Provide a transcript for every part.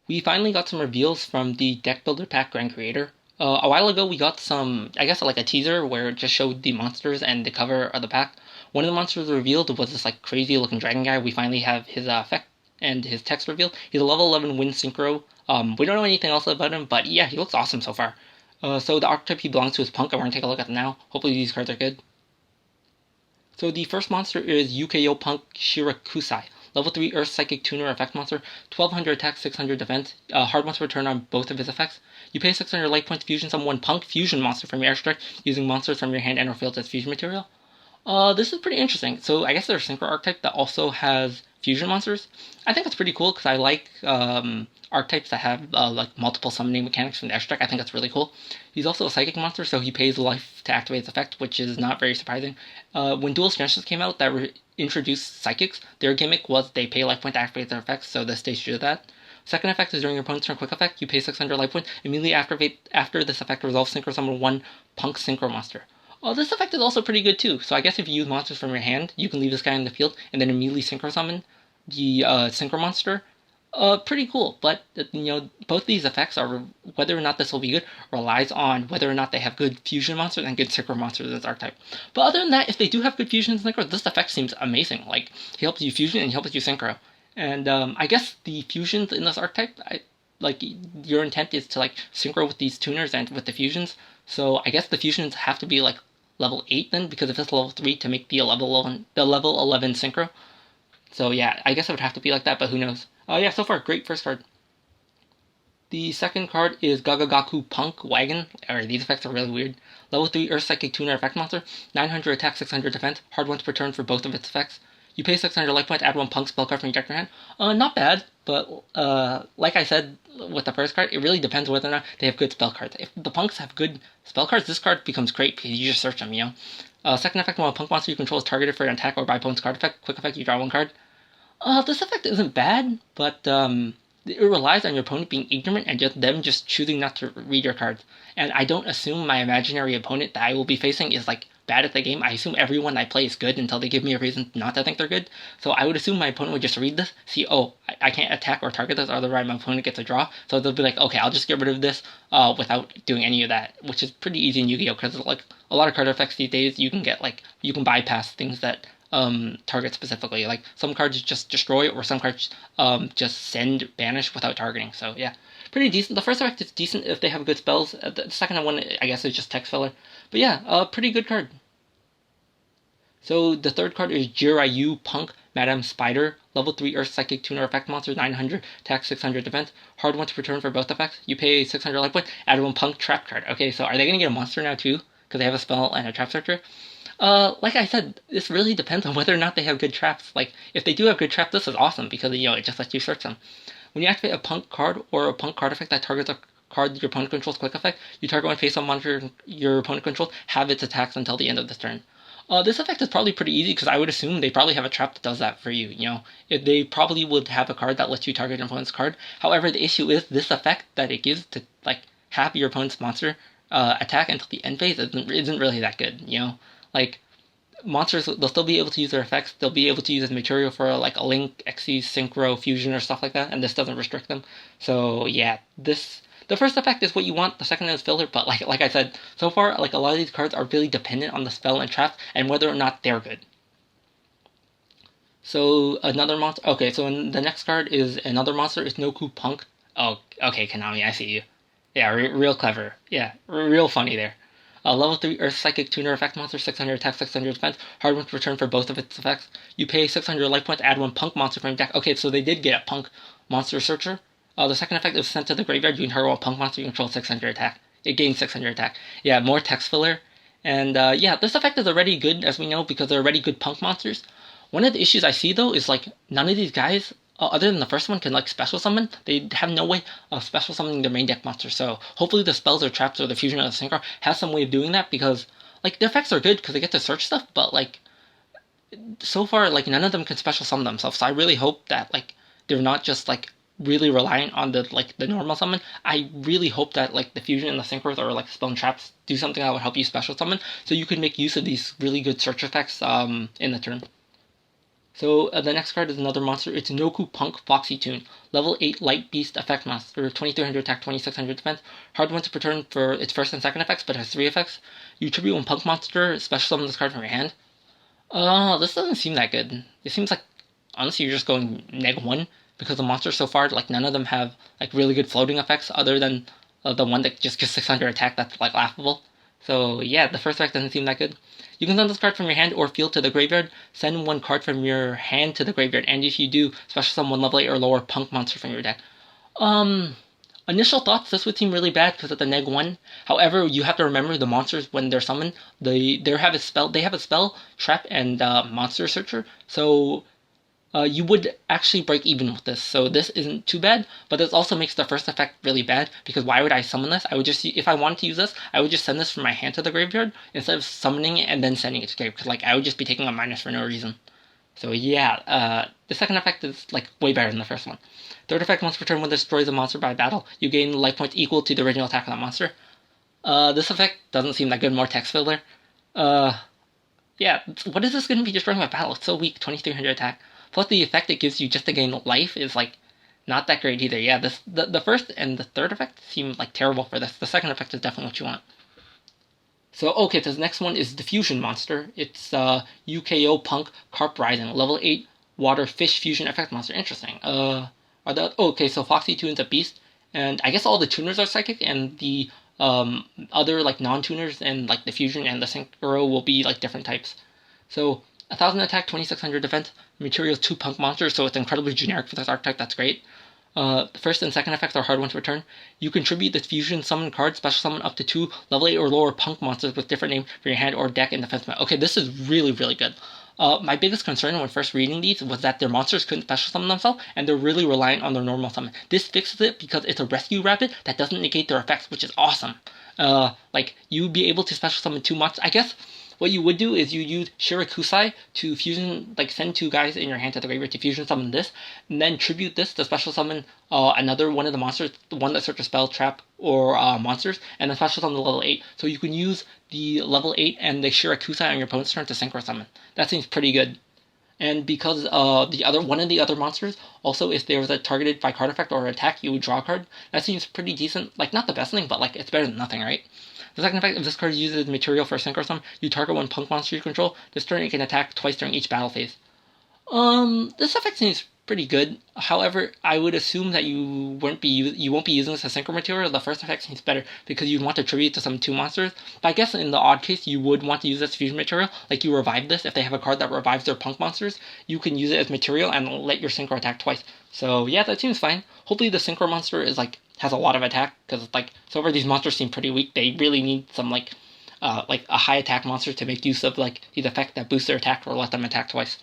We finally got some reveals from the Deck Builder Pack Grand Creator. A while ago, we got some, I guess, like a teaser where it just showed the monsters and the cover of the pack. One of the monsters revealed was this like crazy looking dragon guy. We finally have his effect and his text revealed. He's a level 11 wind synchro. We don't know anything else about him, but yeah, he looks awesome so far. So the archetype he belongs to is Punk, and we're gonna take a look at them now. Hopefully these cards are good. So the first monster is Yukayo Punk Shirakusai. Level 3 Earth Psychic Tuner effect monster, 1200 attack, 600 defense. Hard once per turn on both of his effects. You pay 600 life points, fusion summon one Punk fusion monster from your Archtype using monsters from your hand and or field as fusion material. This is pretty interesting. So I guess there's a Synchro archetype that also has fusion monsters. I think that's pretty cool because I like archetypes that have like multiple summoning mechanics from the extract. I think that's really cool. He's also a psychic monster, so he pays life to activate his effect, which is not very surprising. When Duelist Genesis came out that introduced psychics, their gimmick was they pay life point to activate their effects, so this stays true to that. Second effect is during your opponent's turn quick effect, you pay 600 life points. Immediately after this effect resolves, synchro summon one Punk Synchro monster. This effect is also pretty good too. So I guess if you use monsters from your hand, you can leave this guy in the field and then immediately synchro summon the synchro monster. Pretty cool. But both these effects are whether or not this will be good relies on whether or not they have good fusion monsters and good synchro monsters in this archetype. But other than that, if they do have good fusion and synchro, this effect seems amazing. Like he helps you fusion and he helps you synchro. And I guess the fusions in this archetype, like your intent is to like synchro with these tuners and with the fusions. So I guess the fusions have to be like level 8 then, because if it's level 3 to make the level 11 synchro. So yeah, I guess it would have to be like that, but who knows. Yeah, so far, great first card. The second card is Gagagaku Punk Wagon. Alright, these effects are really weird. Level 3 Earth Psychic Tuner effect monster, 900 attack, 600 defense, hard once per turn for both of its effects. You pay 600 life points, add one Punk spell card from your deck to your hand. Not bad, but like I said with the first card, it really depends whether or not they have good spell cards. If the Punks have good spell cards, this card becomes great because you just search them, Second effect, while a Punk monster you control is targeted for an attack or by opponent's card effect, quick effect, you draw one card. This effect isn't bad, but it relies on your opponent being ignorant and just choosing not to read your cards. And I don't assume my imaginary opponent that I will be facing is like bad at the game. I assume everyone I play is good until they give me a reason not to think they're good. So I would assume my opponent would just read this, see, oh, I can't attack or target this, otherwise my opponent gets a draw. So they'll be like, okay, I'll just get rid of this without doing any of that, which is pretty easy in Yu-Gi-Oh! Because like a lot of card effects these days, you can bypass things that target specifically. Like some cards just destroy or some cards just send banish without targeting. So yeah, pretty decent. The first effect is decent if they have good spells. The second one, I guess, is just text filler. But yeah, pretty good card. So the third card is Jiraiyu Punk Madame Spider. Level 3 Earth Psychic Tuner effect monster, 900 attack, 600 defense. Hard once per turn for both effects. You pay 600 life points, add one Punk trap card. Okay, so are they going to get a monster now too? Because they have a spell and a trap searcher? Like I said, this really depends on whether or not they have good traps. Like, if they do have good traps, this is awesome because, it just lets you search them. When you activate a Punk card or a Punk card effect that targets a card your opponent controls quick effect, you target one face-up monster your opponent controls, have its attacks until the end of this turn. This effect is probably pretty easy because I would assume they probably have a trap that does that for you, They probably would have a card that lets you target your opponent's card. However, the issue is this effect that it gives to, like, have your opponent's monster attack until the end phase isn't really that good, Like, monsters, they'll still be able to use their effects. They'll be able to use as material for like a Link, Xyz, Synchro, Fusion, or stuff like that, and this doesn't restrict them. So yeah, the first effect is what you want. The second is filler, but like I said, so far like a lot of these cards are really dependent on the spell and traps and whether or not they're good. So another monster. Okay, so the next card is another monster. It's Noku Punk. Oh, okay, Konami, I see you. Yeah, real clever. Yeah, real funny there. Level 3 Earth Psychic Tuner effect monster, 600 attack, 600 defense, hard one to return for both of its effects. You pay 600 life points, add one Punk monster from your deck. Okay, so they did get a Punk monster searcher. The second effect is sent to the graveyard. You can target one Punk monster, you control 600 attack. It gains 600 attack. Yeah, more text filler. And yeah, this effect is already good, as we know, because they're already good Punk monsters. One of the issues I see, though, is like none of these guys other than the first one, can like special summon. They have no way of special summoning their main deck monster. So hopefully the spells or traps or the fusion or the synchro has some way of doing that because like the effects are good because they get to search stuff, but like so far like none of them can special summon themselves. So I really hope that like they're not just like really reliant on the normal summon. I really hope that like the fusion and the synchros or like spell and traps do something that would help you special summon so you can make use of these really good search effects in the turn. So the next card is another monster. It's Noku Punk Foxy Tune. Level 8 Light Beast effect monster. 2300 attack, 2600 defense. Hard once per turn for its first and second effects, but has 3 effects. You tribute one Punk monster, special summon this card from your hand. This doesn't seem that good. It seems like, honestly, you're just going -1, because the monsters so far, like, none of them have, like, really good floating effects, other than the one that just gives 600 attack that's, like, laughable. So, yeah, the first effect doesn't seem that good. You can send this card from your hand or field to the graveyard, send one card from your hand to the graveyard, and if you do, special summon one level 8 or lower Punk monster from your deck. Initial thoughts, this would seem really bad because of the -1. However, you have to remember the monsters when they're summoned, they have a spell, trap, and monster searcher. So you would actually break even with this. So this isn't too bad, but this also makes the first effect really bad, because why would I summon this? I would just, if I wanted to use this, I would just send this from my hand to the graveyard instead of summoning it and then sending it to grave, because, like, I would just be taking a minus for no reason. So yeah, the second effect is, like, way better than the first one. Third effect, once per turn, when destroys a monster by battle, you gain life points equal to the original attack of that monster. This effect doesn't seem that good, more text filler. Yeah, what is this going to be destroying by battle? It's so weak, 2300 attack. Plus the effect it gives you just to gain life is, like, not that great either. Yeah, the first and the third effect seem, like, terrible for this. The second effect is definitely what you want. So, okay, this next one is the Fusion Monster. It's UKO Punk Carp Rising, level 8 Water Fish Fusion Effect Monster. Interesting. Okay, so Foxy Tune's a beast, and I guess all the tuners are psychic, and the other, like, non-tuners and, like, the Fusion and the Synchro will be, like, different types. So 1000 attack, 2600 defense, materials 2 Punk monsters, so it's incredibly generic for this archetype. That's great. The first and second effects are hard ones to return. You contribute the Fusion Summon card, special summon up to 2 level 8 or lower Punk monsters with different names for your hand or deck in defense mode. Okay, this is really, really good. My biggest concern when first reading these was that their monsters couldn't special summon themselves, and they're really reliant on their normal summon. This fixes it because it's a rescue rapid that doesn't negate their effects, which is awesome. Like, you'd be able to special summon 2 monsters. I guess what you would do is you use Shirakusai to fusion, like, send 2 guys in your hand to the graveyard to fusion summon this, and then tribute this to special summon another one of the monsters, the one that searches spell, trap, or monsters, and then special summon the level 8. So you can use the level 8 and the Shirakusai on your opponent's turn to synchro summon. That seems pretty good. And because one of the other monsters, also, if there was a targeted by card effect or attack, you would draw a card. That seems pretty decent. Like, not the best thing, but, like, it's better than nothing, right? The second effect, if this card uses material for a synchro summon, you target one Punk monster you control. This turn it can attack twice during each battle phase. This effect seems pretty good. However, I would assume that you won't be using this as synchro material. The first effect seems better because you'd want to tribute to some 2 monsters. But I guess in the odd case, you would want to use this fusion material. Like, you revive this. If they have a card that revives their Punk monsters, you can use it as material and let your synchro attack twice. So yeah, that seems fine. Hopefully the synchro monster is, like, has a lot of attack, because, like, so far these monsters seem pretty weak. They really need some, like a high attack monster to make use of, like, these effects that boost their attack or let them attack twice.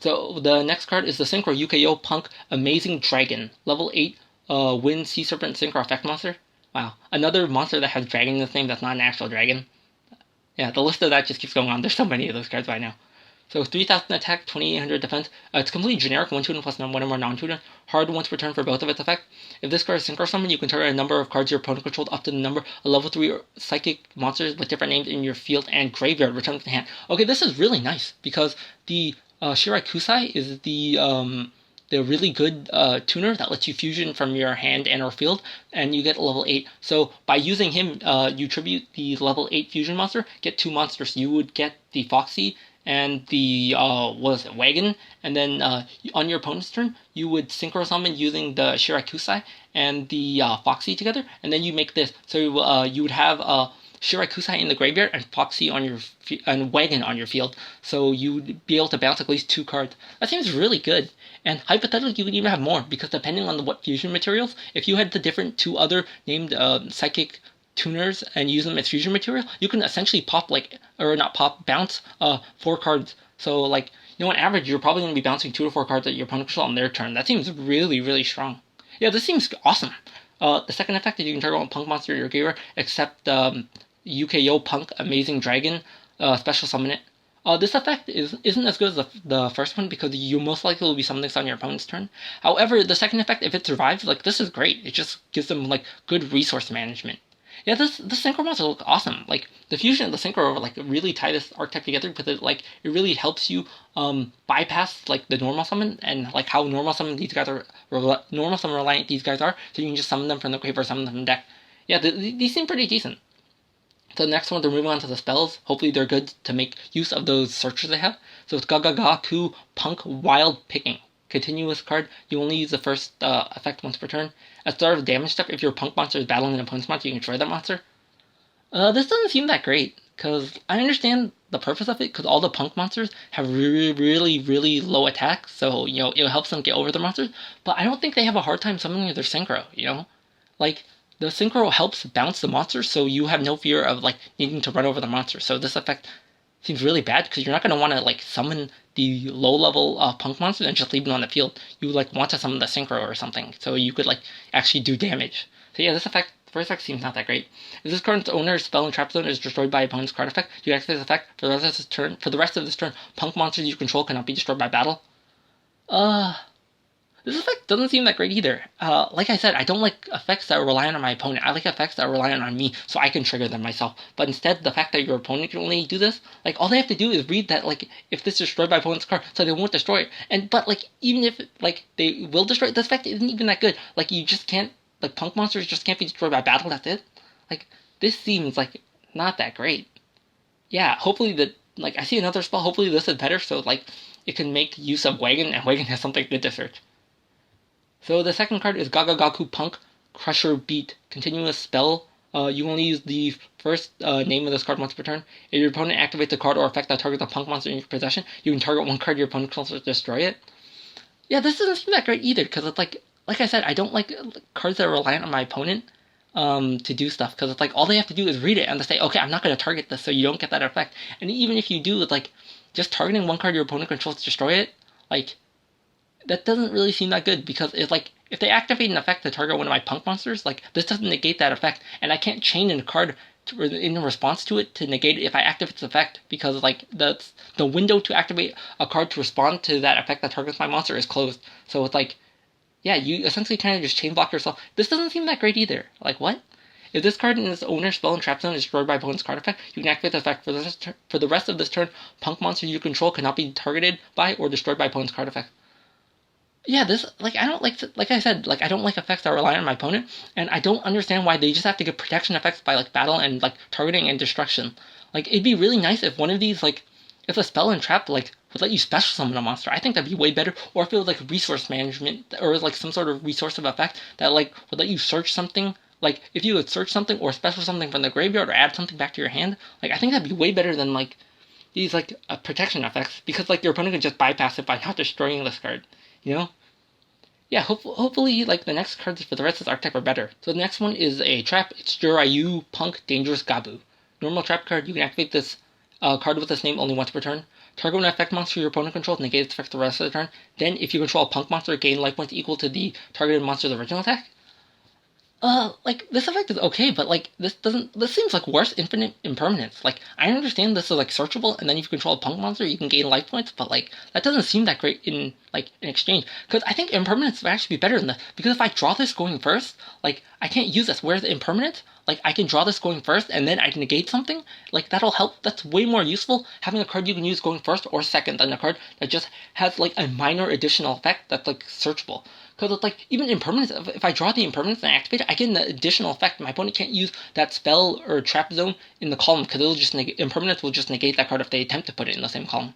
So the next card is the Synchro UKO Punk Amazing Dragon, level 8 Wind Sea Serpent Synchro effect monster. Wow, another monster that has dragon in its name that's not an actual dragon. Yeah, the list of that just keeps going on. There's so many of those cards by now. So 3000 attack, 2800 defense. It's completely generic, 1 tuner plus 1 or more non-tuner. Hard once per turn for both of its effects. If this card is synchro summon, you can target a number of cards your opponent controlled up to the number of level 3 psychic monsters with different names in your field and graveyard return to the hand. Okay, this is really nice because the Shirakusai is the really good tuner that lets you fusion from your hand and or field, and you get level 8. So by using him, you tribute the level 8 fusion monster, get 2 monsters. You would get the Foxy and the wagon, and then on your opponent's turn, you would synchro summon using the Shirakusai and the Foxy together, and then you make this. So you would have Shirakusai in the graveyard and Foxy on your and Wagon on your field, so you'd be able to bounce at least 2 cards. That seems really good. And hypothetically, you could even have more, because depending on what fusion materials, if you had the different 2 other named psychic tuners and use them as fusion material, you can essentially bounce 4 cards. So, like, on average, you're probably going to be bouncing 2 to 4 cards at your opponent control on their turn. That seems really, really strong. Yeah, this seems awesome. The second effect is you can target one Punk monster in your graveyard, except UKO Punk Amazing Dragon, special summon it. This effect isn't as good as the first one, because you most likely will be summoning this on your opponent's turn. However, the second effect, if it survives, like, this is great. It just gives them, like, good resource management. Yeah, this synchro monster look awesome. Like the fusion of the synchro like really tie this archetype together because it really helps you bypass like the normal summon and like how normal summon these guys are normal summon reliant these guys are. So you can just summon them from the grave or summon them from the deck. Yeah, these seem pretty decent. So the next one, they're moving on to the spells. Hopefully they're good to make use of those searchers they have. So it's Gagagaku Punk Wild Picking. Continuous card. You only use the first effect once per turn. At start of damage step, if your Punk monster is battling an opponent's monster, you can destroy that monster. This doesn't seem that great, because I understand the purpose of it, because all the Punk monsters have really, really, really low attack, so, it helps them get over their monsters, but I don't think they have a hard time summoning their Synchro. Like, the Synchro helps bounce the monster, so you have no fear of, like, needing to run over the monster, so this effect seems really bad, because you're not going to want to, like, summon the low-level Punk monster and just leave them on the field. You, like, want to summon the Synchro or something, so you could, like, actually do damage. So yeah, this effect, first effect seems not that great. If this card's owner's spell and trap zone is destroyed by opponent's card effect, you activate this effect for the rest of this turn. For the rest of this turn, Punk monsters you control cannot be destroyed by battle. This effect doesn't seem that great either. Like I said, I don't like effects that are reliant on my opponent. I like effects that are reliant on me, so I can trigger them myself. But instead, the fact that your opponent can only do this, like, all they have to do is read that, like, if this is destroyed by opponent's card, so they won't destroy it. But, like, even if, like, they will destroy it, this effect isn't even that good. Like, you just can't, like, Punk monsters just can't be destroyed by battle, that's it. Like, this seems, like, not that great. Yeah, hopefully I see another spell, hopefully this is better, so, like, it can make use of Wagon, and Wagon has something good to search. So the second card is Gagagaku Punk Crusher Beat. Continuous spell. You only use the first name of this card once per turn. If your opponent activates a card or effect that targets a Punk monster in your possession, you can target one card your opponent controls to destroy it. Yeah, this doesn't seem that great either, because it's like I said, I don't like cards that are reliant on my opponent to do stuff, because it's like all they have to do is read it and they say, okay, I'm not going to target this, so you don't get that effect. And even if you do, it's like just targeting one card your opponent controls to destroy it, like, that doesn't really seem that good, because it's like if they activate an effect to target one of my Punk monsters, like this doesn't negate that effect, and I can't chain in a card in response to it to negate it if I activate its effect, because like the window to activate a card to respond to that effect that targets my monster is closed. So it's like, yeah, you essentially kind of just chain block yourself. This doesn't seem that great either. Like, what? If this card in its owner's spell and trap zone is destroyed by opponent's card effect, you can activate the effect for the rest of this turn. Punk monsters you control cannot be targeted by or destroyed by opponent's card effect. Yeah, this, like, I don't like I said, like, I don't like effects that rely on my opponent, and I don't understand why they just have to get protection effects by, like, battle and, like, targeting and destruction. Like, it'd be really nice if one of these, like, if a spell and trap, like, would let you special summon a monster. I think that'd be way better, or if it was, like, resource management, or like, some sort of resource of effect that, like, would let you search something. Like, if you would search something, or special something from the graveyard, or add something back to your hand, like, I think that'd be way better than, like, these, like, protection effects, because, like, your opponent can just bypass it by not destroying this card, you know? Yeah, hopefully, like, the next cards for the rest of this archetype are better. So the next one is a trap. It's Jurayu Punk Dangerous Gabu. Normal trap card. You can activate this card with this name only once per turn. Target an effect monster your opponent controls, negate its effect the rest of the turn. Then, if you control a Punk monster, gain life points equal to the targeted monster's original attack. Like, this effect is okay, but, like, this seems like worse infinite impermanence. Like, I understand this is, like, searchable, and then if you control a Punk monster, you can gain life points, but, like, that doesn't seem that great in exchange. Because I think impermanence would actually be better than this, because if I draw this going first, like, I can't use this, whereas impermanence, like, I can draw this going first, and then I can negate something, like, that'll help. That's way more useful, having a card you can use going first or second, than a card that just has, like, a minor additional effect that's, like, searchable. Because it's like, even impermanence, if I draw the impermanence and activate it, I get an additional effect. My opponent can't use that spell or trap zone in the column, because it'll just impermanence will just negate that card if they attempt to put it in the same column.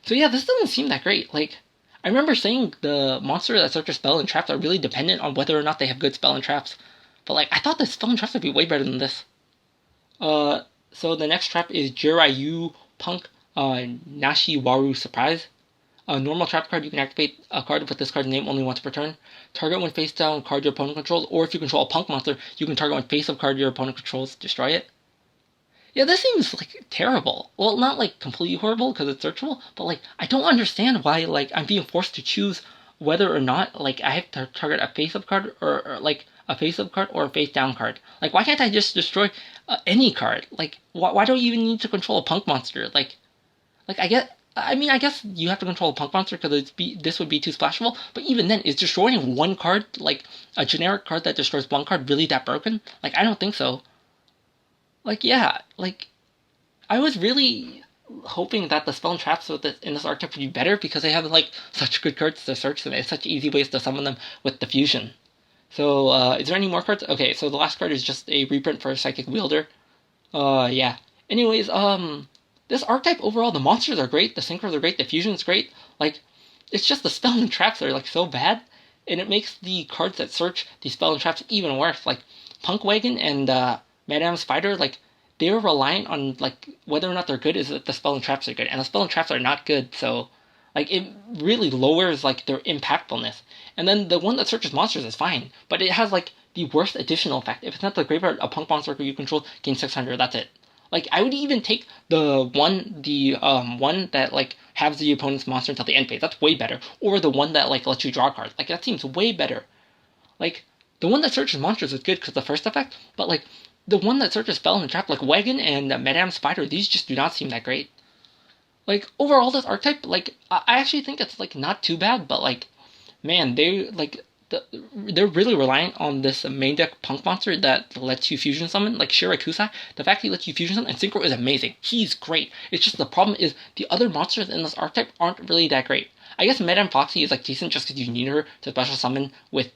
So yeah, this doesn't seem that great. Like, I remember saying the monster that searches spell and traps are really dependent on whether or not they have good spell and traps. But, like, I thought the spell and traps would be way better than this. So the next trap is Jirayu Punk Nashiwaru Surprise. A normal trap card, you can activate a card with this card's name only once per turn. Target when face down card your opponent controls, or if you control a Punk monster, you can target when face up card your opponent controls, destroy it. Yeah, this seems, like, terrible. Well, not, like, completely horrible, because it's searchable, but, like, I don't understand why, like, I'm being forced to choose whether or not, like, I have to target a face-up card, or like, a face-up card, or a face-down card. Like, why can't I just destroy any card? Like, why don't you even need to control a Punk monster? Like, I guess you have to control a Punk monster because this would be too splashable, but even then, is destroying one card, like, a generic card that destroys one card, really that broken? Like, I don't think so. Like yeah, like I was really hoping that the spell and traps in this archetype would be better because they have like such good cards to search them. It's such easy ways to summon them with the fusion. So, is there any more cards? Okay, so the last card is just a reprint for Psychic Wielder. Yeah. Anyways, this archetype overall, the monsters are great, the synchros are great, the fusion's great. Like, it's just the spell and traps are like so bad, and it makes the cards that search the spell and traps even worse. Like, Punk Wagon and Madame Spider, like, they're reliant on like whether or not they're good is that the spell and traps are good, and the spell and traps are not good. So, like, it really lowers like their impactfulness. And then the one that searches monsters is fine, but it has like the worst additional effect. If it's not the graveyard, a punk monster you control gains 600. That's it. Like I would even take the one that like has the opponent's monster until the end phase. That's way better. Or the one that like lets you draw cards. Like that seems way better. Like the one that searches monsters is good because the first effect, but like the one that searches spell and trap, like Wagon and Madame Spider, these just do not seem that great. Like overall, this archetype, like I actually think it's like not too bad, but like man, they're really reliant on this main deck punk monster that lets you fusion summon, like Shirakusai. The fact he lets you fusion summon and Synchro is amazing. He's great. It's just the problem is the other monsters in this archetype aren't really that great. I guess Madame Foxy is like decent just because you need her to special summon with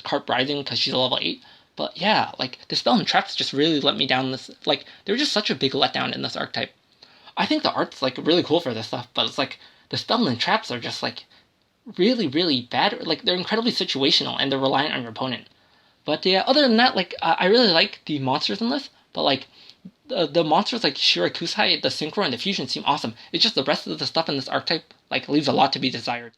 Carp Rising because she's a level 8. But yeah, like the spell and traps just really let me down this. Like they were just such a big letdown in this archetype. I think the art's like really cool for this stuff, but it's like the spell and traps are just like really, really bad. Like they're incredibly situational and they're reliant on your opponent. But yeah, other than that, like I really like the monsters in this. But like the monsters like Shirakusai, the Synchro, and the Fusion seem awesome. It's just the rest of the stuff in this archetype like leaves a lot to be desired.